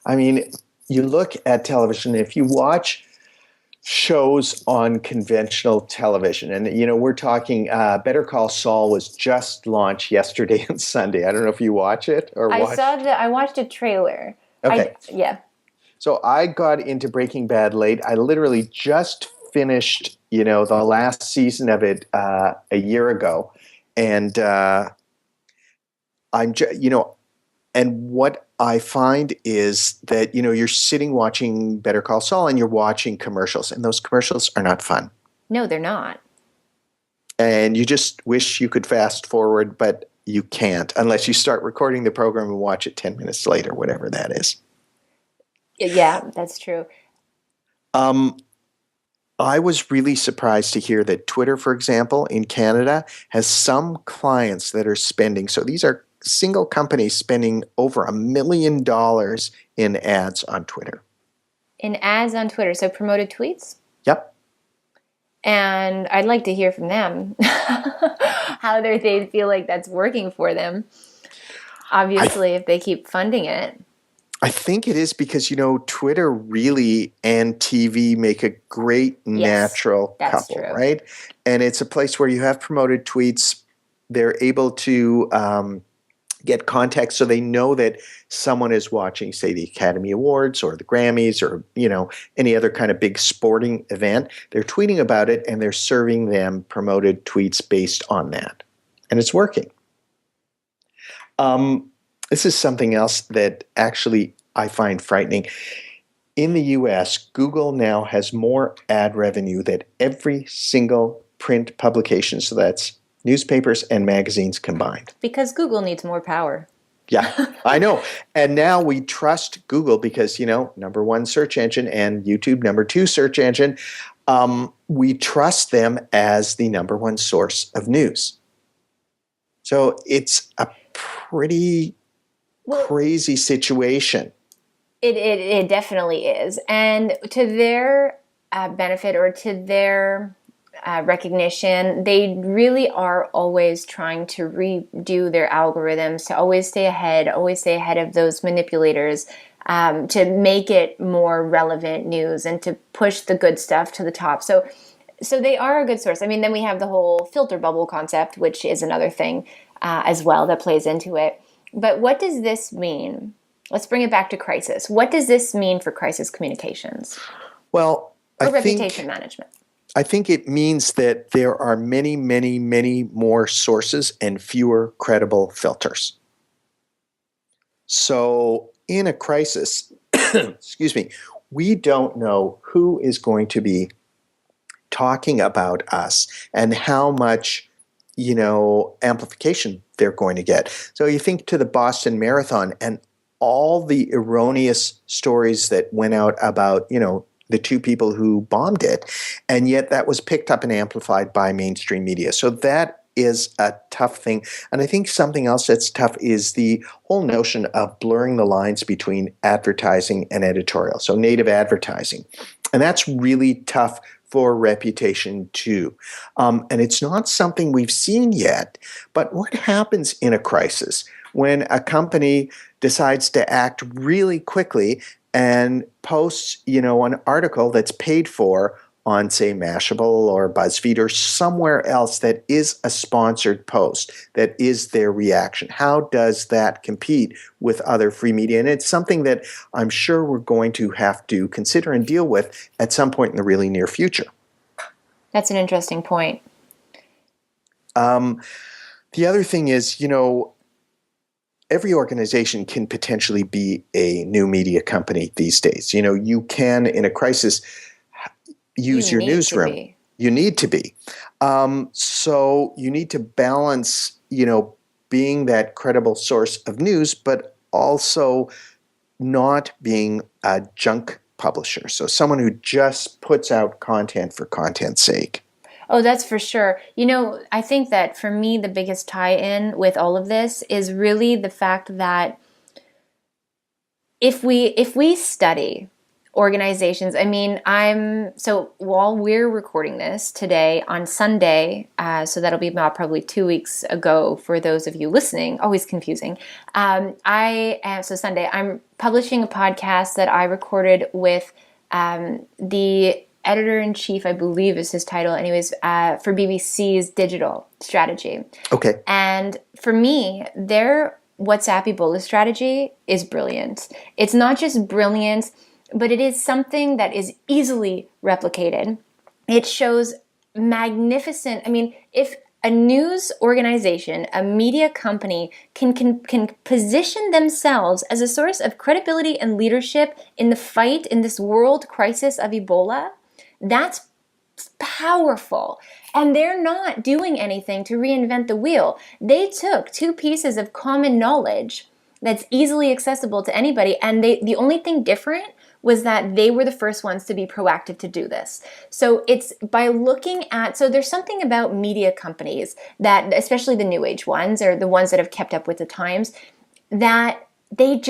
I mean, you look at television, if you watch shows on conventional television, and we're talking Better Call Saul was just launched yesterday and Sunday. I don't know if you watch it or watch. I watched a trailer. Okay. Yeah. So I got into Breaking Bad late. I literally just finished, the last season of it a year ago, and and what I find is that, you're sitting watching Better Call Saul and you're watching commercials, and those commercials are not fun. No, they're not. And you just wish you could fast forward, but you can't unless you start recording the program and watch it 10 minutes later, whatever that is. Yeah, that's true. I was really surprised to hear that Twitter, for example, in Canada, has some clients that are spending, so these are single companies spending over $1 million in ads on Twitter. In ads on Twitter, so promoted tweets? Yep. And I'd like to hear from them how they feel like that's working for them. Obviously, if they keep funding it. I think it is because, Twitter really and TV make a great natural couple, true. right? And it's a place where you have promoted tweets. They're able to get context, so they know that someone is watching, say, the Academy Awards or the Grammys or, any other kind of big sporting event. They're tweeting about it, and they're serving them promoted tweets based on that. And it's working. This is something else that actually I find frightening. In the US, Google now has more ad revenue than every single print publication. So that's newspapers and magazines combined. Because Google needs more power. Yeah, I know. And now we trust Google because, number one search engine, and YouTube number two search engine. We trust them as the number one source of news. So it's a pretty crazy situation. It definitely is. And to their benefit, or to their recognition, they really are always trying to redo their algorithms to always stay ahead of those manipulators, to make it more relevant news and to push the good stuff to the top. So they are a good source. I mean, then we have the whole filter bubble concept, which is another thing as well that plays into it. But what does this mean? Let's bring it back to crisis. What does this mean for crisis communications? Well, or reputation management? I think it means that there are many, many, many more sources and fewer credible filters. So in a crisis, excuse me, we don't know who is going to be talking about us and how much, amplification they're going to get. So you think to the Boston Marathon and all the erroneous stories that went out about, the two people who bombed it, and yet that was picked up and amplified by mainstream media. So that is a tough thing. And I think something else that's tough is the whole notion of blurring the lines between advertising and editorial, so native advertising. And that's really tough for reputation too. And it's not something we've seen yet, but what happens in a crisis when a company decides to act really quickly and posts, an article that's paid for on, say, Mashable or BuzzFeed or somewhere else that is a sponsored post, that is their reaction? How does that compete with other free media? And it's something that I'm sure we're going to have to consider and deal with at some point in the really near future. That's an interesting point. The other thing is, every organization can potentially be a new media company these days. You can, in a crisis, use your newsroom. You need to be. So you need to balance, being that credible source of news, but also not being a junk publisher. So someone who just puts out content for content's sake. Oh, that's for sure. I think that for me, the biggest tie-in with all of this is really the fact that if we study organizations, so while we're recording this today on Sunday, so that'll be about probably 2 weeks ago for those of you listening, always confusing. So Sunday, I'm publishing a podcast that I recorded with the editor-in-chief, I believe is his title, anyways, for BBC's digital strategy. Okay. And for me, their WhatsApp Ebola strategy is brilliant. It's not just brilliant, but it is something that is easily replicated. It shows magnificent, if a news organization, a media company can position themselves as a source of credibility and leadership in the fight in this world crisis of Ebola, that's powerful. And they're not doing anything to reinvent the wheel. They took two pieces of common knowledge that's easily accessible to anybody, and the only thing different was that they were the first ones to be proactive to do this. So it's by looking at, so there's something about media companies that, especially the new age ones, or the ones that have kept up with the times, that they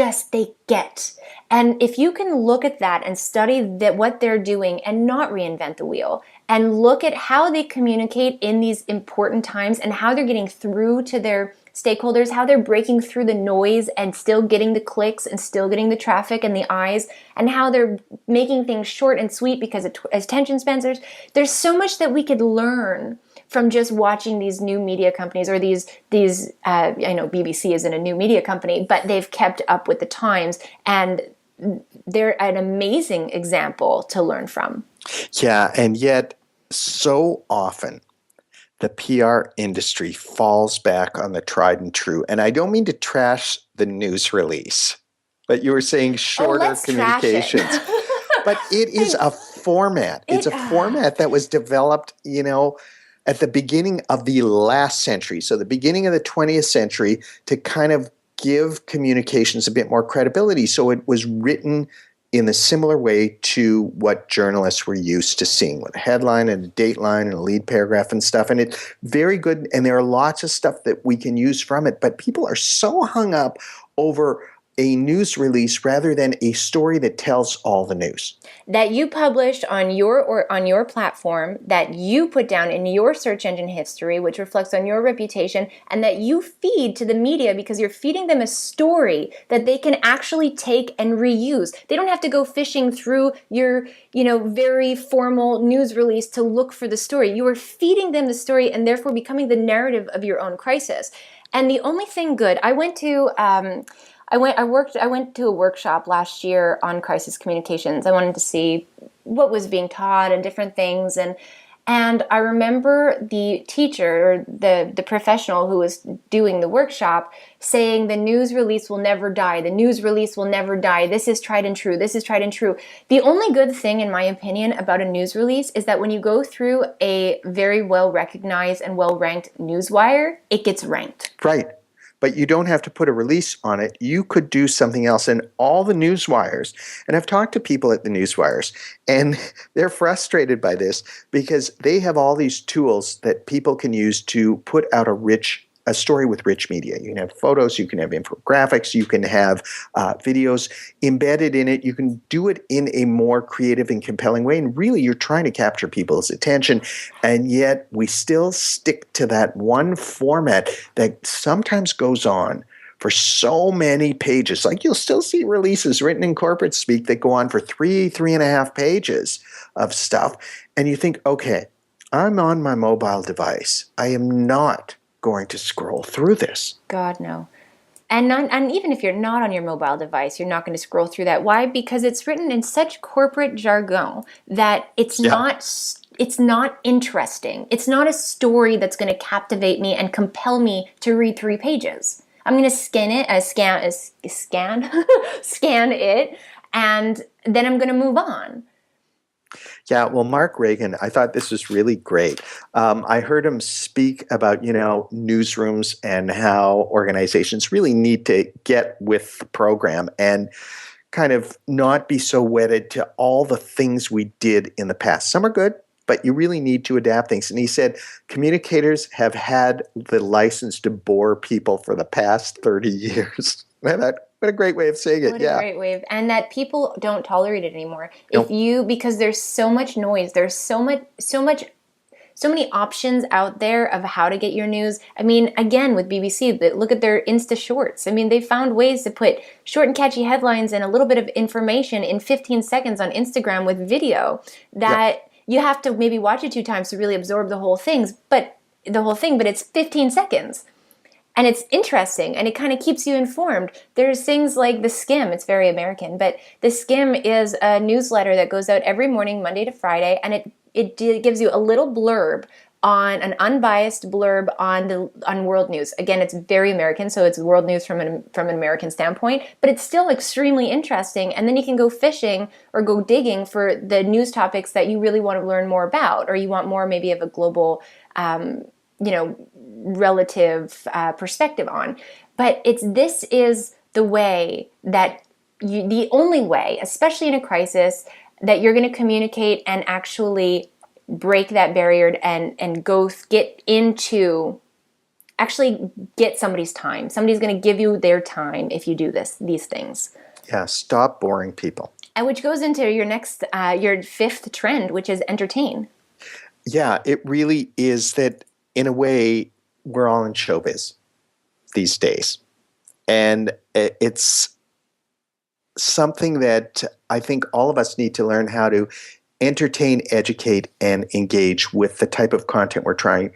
get. And if you can look at that and study that what they're doing and not reinvent the wheel, and look at how they communicate in these important times and how they're getting through to their stakeholders, how they're breaking through the noise and still getting the clicks and still getting the traffic and the eyes, and how they're making things short and sweet because of attention spans. There's so much that we could learn from just watching these new media companies, or these I know BBC isn't a new media company, but they've kept up with the times, and they're an amazing example to learn from. Yeah, and yet so often the PR industry falls back on the tried and true. And I don't mean to trash the news release, but you were saying shorter communications. But it is a format. It's a format that was developed, at the beginning of the last century, so the beginning of the 20th century, to kind of give communications a bit more credibility. So it was written in a similar way to what journalists were used to seeing, with a headline and a dateline and a lead paragraph and stuff. And it's very good, and there are lots of stuff that we can use from it, but people are so hung up over a news release rather than a story that tells all the news. That you published on your platform, that you put down in your search engine history, which reflects on your reputation, and that you feed to the media because you're feeding them a story that they can actually take and reuse. They don't have to go fishing through your, very formal news release to look for the story. You are feeding them the story and therefore becoming the narrative of your own crisis. And the only thing good, I went to a workshop last year on crisis communications. I wanted to see what was being taught and different things. And I remember the teacher, or the professional who was doing the workshop, saying the news release will never die. The news release will never die. This is tried and true. This is tried and true. The only good thing, in my opinion, about a news release is that when you go through a very well recognized and well ranked newswire, it gets ranked. Right. but you don't have to put a release on it. You could do something else. And all the newswires, and I've talked to people at the newswires, and they're frustrated by this because they have all these tools that people can use to put out a story with rich media. You can have photos, you can have infographics, you can have videos embedded in it. You can do it in a more creative and compelling way. And really, you're trying to capture people's attention. And yet, we still stick to that one format that sometimes goes on for so many pages. Like, you'll still see releases written in corporate speak that go on for 3.5 pages of stuff. And you think, okay, I'm on my mobile device. I am not going to scroll through this. God, no. And even if you're not on your mobile device, you're not going to scroll through that. Why? Because it's written in such corporate jargon that it's not interesting. It's not a story that's going to captivate me and compel me to read 3 pages. I'm going to scan it, and then I'm going to move on. Yeah, well, Mark Reagan, I thought this was really great. I heard him speak about, newsrooms and how organizations really need to get with the program and kind of not be so wedded to all the things we did in the past. Some are good, but you really need to adapt things. And he said communicators have had the license to bore people for the past 30 years. What a great way of saying it. What a great way of, and that people don't tolerate it anymore. Because there's so much noise, there's so many options out there of how to get your news. I mean, again, with BBC, look at their Insta Shorts. I mean, they found ways to put short and catchy headlines and a little bit of information in 15 seconds on Instagram with video that you have to maybe watch it 2 times to really absorb the whole thing, but it's 15 seconds. And it's interesting, and it kind of keeps you informed. There's things like The Skim. It's very American, but The Skim is a newsletter that goes out every morning, Monday to Friday, and it gives you a little blurb on an unbiased blurb on world news. Again, it's very American, so it's world news from an American standpoint, but it's still extremely interesting. And then you can go fishing or go digging for the news topics that you really want to learn more about, or you want more maybe of a global relative perspective on. But this is the way that the only way, especially in a crisis, that you're going to communicate and actually break that barrier and go get somebody's time. Somebody's going to give you their time if you do these things. Yeah, stop boring people. And which goes into your next, your 5th trend, which is entertain. Yeah, it really is that, in a way, we're all in showbiz these days. And it's something that I think all of us need to learn how to entertain, educate, and engage with the type of content we're trying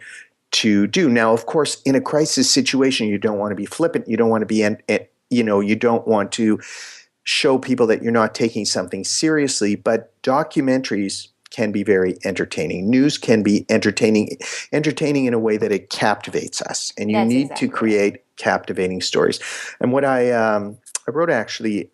to do. Now, of course, in a crisis situation, you don't want to be flippant. You don't want to be, you don't want to show people that you're not taking something seriously, but documentaries can be very entertaining. News can be entertaining in a way that it captivates us, and you need to create captivating stories. And what I wrote actually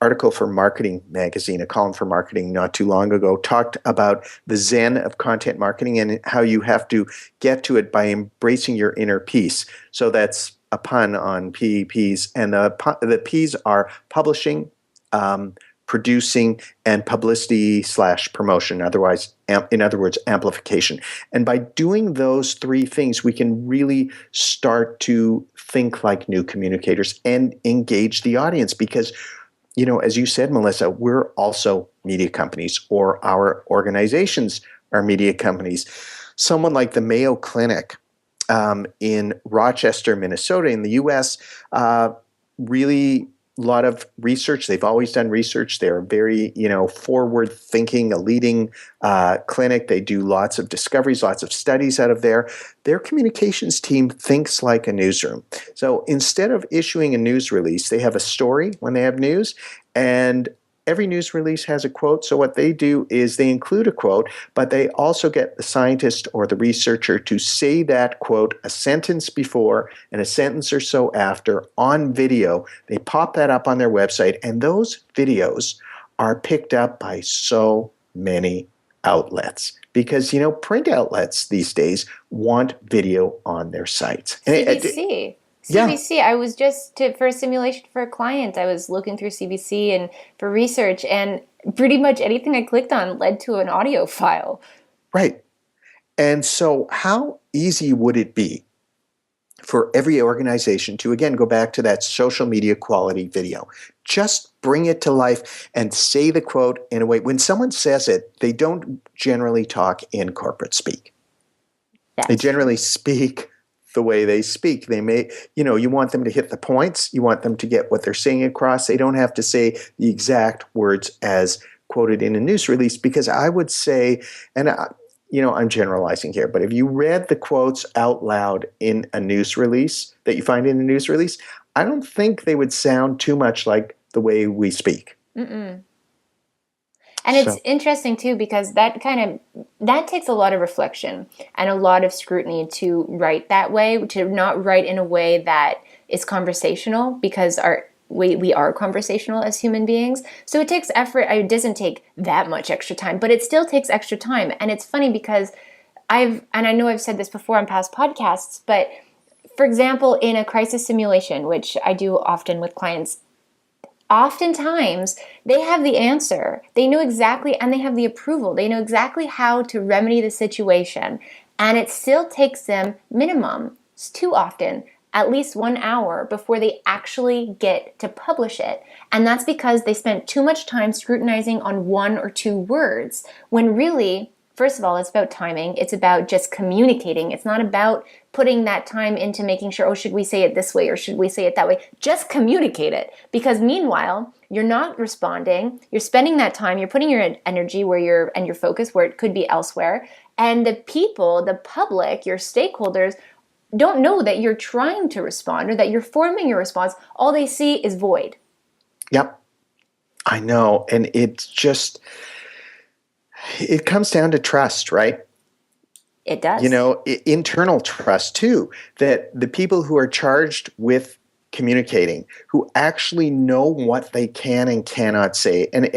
article for Marketing Magazine, a column for Marketing not too long ago, talked about the zen of content marketing and how you have to get to it by embracing your inner peace. So that's a pun on PEPs, and the P's are publishing, producing, and publicity/promotion, in other words, amplification. And by doing those 3 things, we can really start to think like new communicators and engage the audience because, as you said, Melissa, we're also media companies, or our organizations are media companies. Someone like the Mayo Clinic in Rochester, Minnesota, in the U.S., really a lot of research. They've always done research. They're very, forward-thinking, a leading clinic. They do lots of discoveries, lots of studies out of there. Their communications team thinks like a newsroom. So instead of issuing a news release, they have a story when they have news, and every news release has a quote. So what they do is they include a quote, but they also get the scientist or the researcher to say that quote a sentence before and a sentence or so after on video. They pop that up on their website, and those videos are picked up by so many outlets because, print outlets these days want video on their sites. CBC. Yeah, CBC, I was for a simulation for a client, I was looking through CBC and for research, and pretty much anything I clicked on led to an audio file. right. And so, how easy would it be for every organization to, again, go back to that social media quality video? Just bring it to life and say the quote in a way. When someone says it, they don't generally talk in corporate speak. They That's true. generally speak the way they speak. They may, you want them to hit the points. You want them to get what they're saying across. They don't have to say the exact words as quoted in a news release, because I would say, and I'm generalizing here, but if you read the quotes out loud in a news release that you find in a news release, I don't think they would sound too much like the way we speak. Mm-mm. And it's So, interesting too because that takes a lot of reflection and a lot of scrutiny to write that way, to not write in a way that is conversational, because we are conversational as human beings. So it takes effort. It doesn't take that much extra time, but it still takes extra time. And it's funny because and I know I've said this before on past podcasts, but for example, in a crisis simulation, which I do often with clients, oftentimes they have the answer. They know exactly, and they have the approval. They know exactly how to remedy the situation. And it still takes them minimum, it's too often, at least 1 hour before they actually get to publish it. And that's because they spent too much time scrutinizing on one or two words, when really, first of all, it's about timing. It's about just communicating. It's not about putting that time into making sure, oh, should we say it this way or should we say it that way? Just communicate it. Because meanwhile, you're not responding. You're spending that time. You're putting your energy and your focus where it could be elsewhere. And the people, the public, your stakeholders don't know that you're trying to respond or that you're forming your response. All they see is void. yep, I know. And it comes down to trust, right? It does. Internal trust too, that the people who are charged with communicating, who actually know what they can and cannot say. And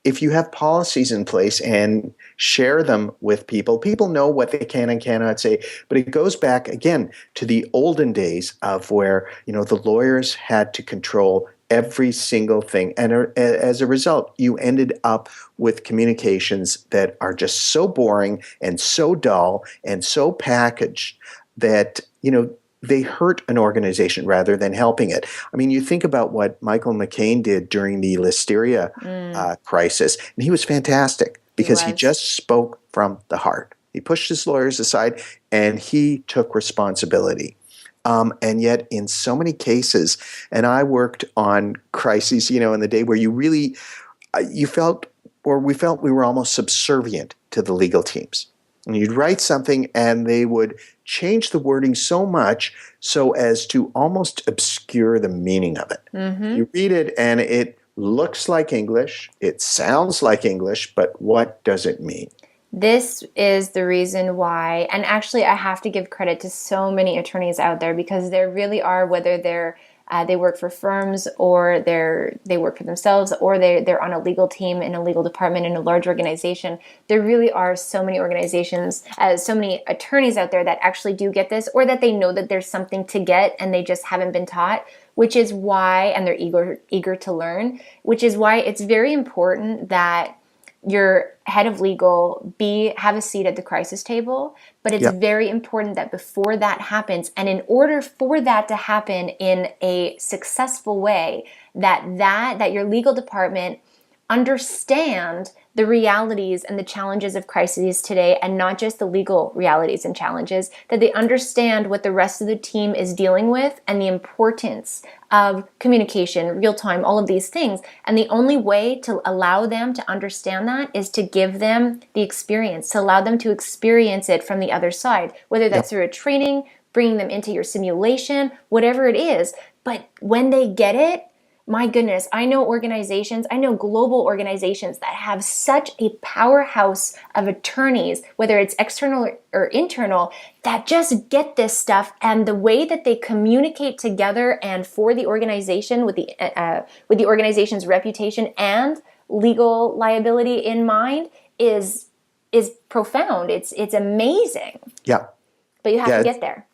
if you have policies in place and share them with people, people know what they can and cannot say. But it goes back again to the olden days of where, the lawyers had to control every single thing. And as a result, you ended up with communications that are just so boring and so dull and so packaged that, they hurt an organization rather than helping it. I mean, you think about what Michael McCain did during the Listeria crisis, and he was fantastic He because he was. just spoke from the heart. He pushed his lawyers aside and he took responsibility. And yet, in so many cases, and I worked on crises, in the day where you really, you felt, or we felt we were almost subservient to the legal teams. And you'd write something and they would change the wording so much so as to almost obscure the meaning of it. Mm-hmm. You read it and it looks like English, it sounds like English, but what does it mean? This is the reason why, and actually I have to give credit to so many attorneys out there, because there really are, whether they work for firms or they work for themselves, or they're on a legal team in a legal department in a large organization. There really are so many organizations, so many attorneys out there that actually do get this, or that they know that there's something to get and they just haven't been taught, which is why, and they're eager to learn, which is why it's very important that your head of legal have a seat at the crisis table. But it's Yep. very important that before that happens, and in order for that to happen in a successful way, that your legal department understand the realities and the challenges of crises today, and not just the legal realities and challenges, that they understand what the rest of the team is dealing with and the importance of communication, real time, all of these things. And the only way to allow them to understand that is to give them the experience, to allow them to experience it from the other side, whether that's Yep. through a training, bringing them into your simulation, whatever it is. But when they get it, my goodness, I know global organizations that have such a powerhouse of attorneys, whether it's external or internal, that just get this stuff, and the way that they communicate together and for the organization with the organization's reputation and legal liability in mind is profound. It's amazing, Yeah. but you have to Yeah. get there.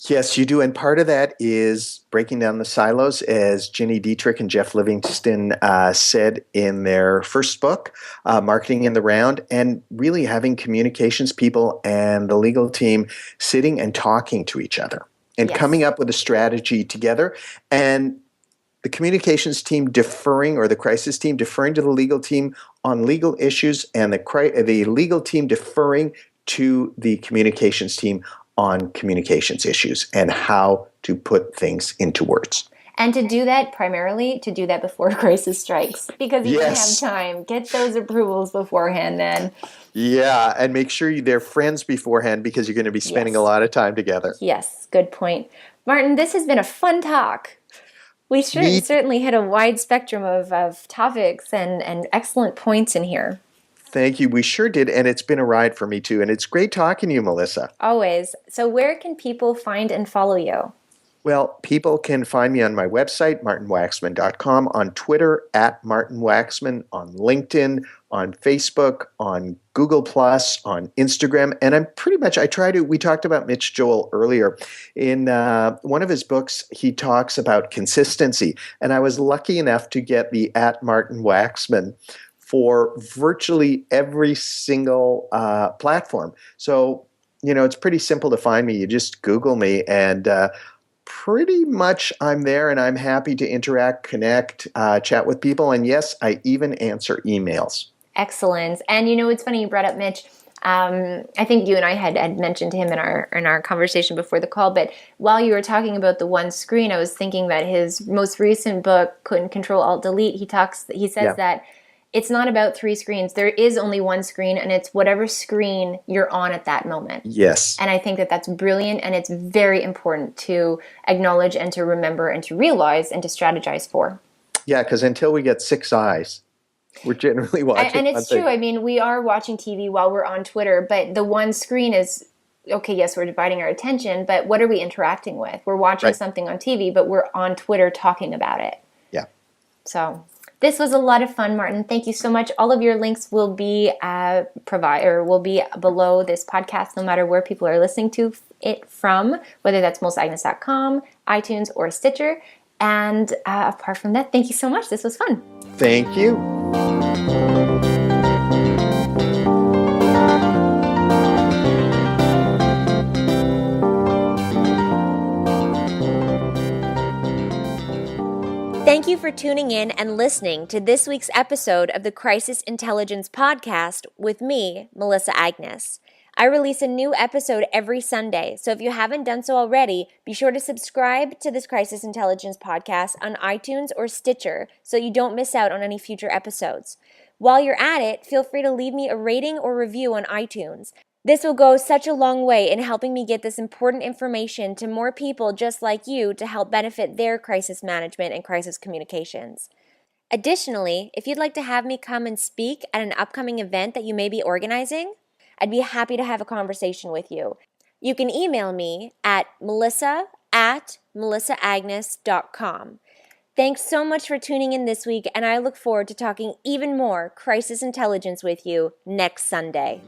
Yes, you do. And part of that is breaking down the silos, as Ginny Dietrich and Jeff Livingston said in their first book, Marketing in the Round, and really having communications people and the legal team sitting and talking to each other and coming Yes. up with a strategy together. And the communications team deferring, or the crisis team deferring to the legal team on legal issues, and the legal team deferring to the communications team on communications issues and how to put things into words. And to do that, primarily to do that before crisis strikes, because you don't have Yes. time. Get those approvals beforehand then. Yeah, and make sure they're friends beforehand, because you're going to be spending a Yes. lot of time together. Yes, good point. Martin, this has been a fun talk. We Me, certainly hit a wide spectrum of topics and excellent points in here. thank you. We sure did, and it's been a ride for me too. And it's great talking to you, Melissa. Always. So where can people find and follow you? Well, people can find me on my website, martinwaxman.com, on Twitter, @MartinWaxman, on LinkedIn, on Facebook, on Google+, on Instagram. And we talked about Mitch Joel earlier. In one of his books, he talks about consistency. And I was lucky enough to get the @MartinWaxman for virtually every single platform. So, it's pretty simple to find me. You just Google me, and pretty much I'm there, and I'm happy to interact, connect, chat with people. And yes, I even answer emails. Excellent. And it's funny you brought up Mitch. I think you and I had mentioned him in our conversation before the call, but while you were talking about the one screen, I was thinking that his most recent book, Couldn't Control Alt Delete, he says that it's not about three screens. There is only one screen, and it's whatever screen you're on at that moment. Yes. And I think that that's brilliant, and it's very important to acknowledge and to remember and to realize and to strategize for. Yeah, because until we get 6 eyes, we're generally watching. And it's true. I mean, we are watching TV while we're on Twitter, but the one screen is, okay, yes, we're dividing our attention, but what are we interacting with? We're watching something on TV, but we're on Twitter talking about it. Yeah. So this was a lot of fun, Martin. Thank you so much. All of your links will be will be below this podcast, no matter where people are listening to it from, whether that's melissagnes.com, iTunes, or Stitcher. And apart from that, thank you so much. This was fun. Thank you. Thank you for tuning in and listening to this week's episode of the Crisis Intelligence Podcast with me, Melissa Agnes. I release a new episode every Sunday, so if you haven't done so already, be sure to subscribe to this Crisis Intelligence Podcast on iTunes or Stitcher so you don't miss out on any future episodes. While you're at it, feel free to leave me a rating or review on iTunes. This will go such a long way in helping me get this important information to more people just like you to help benefit their crisis management and crisis communications. Additionally, if you'd like to have me come and speak at an upcoming event that you may be organizing, I'd be happy to have a conversation with you. You can email me at melissa@melissaagnes.com. Thanks so much for tuning in this week, and I look forward to talking even more crisis intelligence with you next Sunday.